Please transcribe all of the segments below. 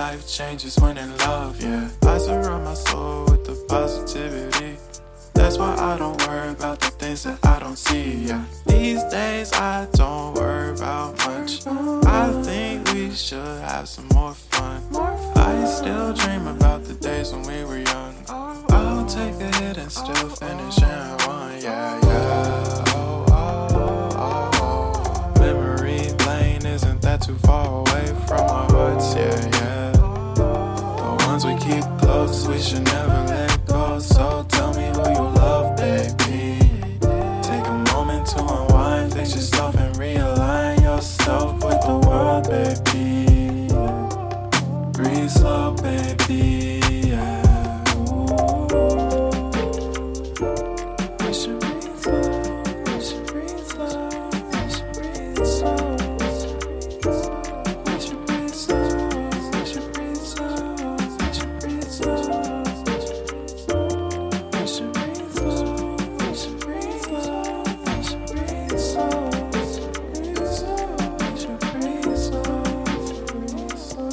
life changes when in love, yeah. I surround my soul with the positivity. That's why I don't worry about the things that I don't see, yeah. These days I don't worry about much. I think we should have some more fun. I still dream about the days when we were young. I'll take a hit and still finish in one, yeah, yeah. Memory lane isn't that too far away from our hearts, yeah, yeah. The ones we keep close, we should never let go. So tell me who you love, baby. Take a moment to unwind, fix yourself and realign yourself with the world, baby. Breathe slow, baby, yeah. We should breathe slow, we should breathe slow, we should breathe slow. We should breathe slow, we should breathe slow, we should breathe slow. We should breathe slow, we should breathe slow, we should breathe slow. We should breathe slow, breathe slow.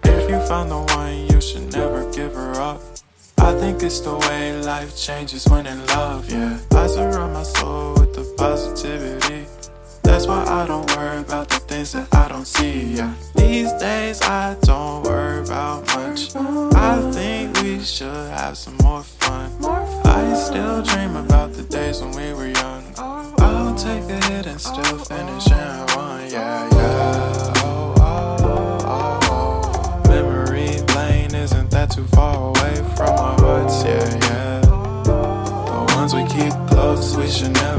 If you found the one, you should never give her up. I think it's the way life changes when in love, yeah. I surround my soul with the positivity. That's why I don't worry about the things that I don't see, yeah. These days I don't worry about much. I think we should have some more fun. I still dream about the days when we were young. I'll take a hit and still finish in one, yeah, yeah. Memory lane isn't that too far away from our hearts, yeah, yeah. The ones we keep close, we should never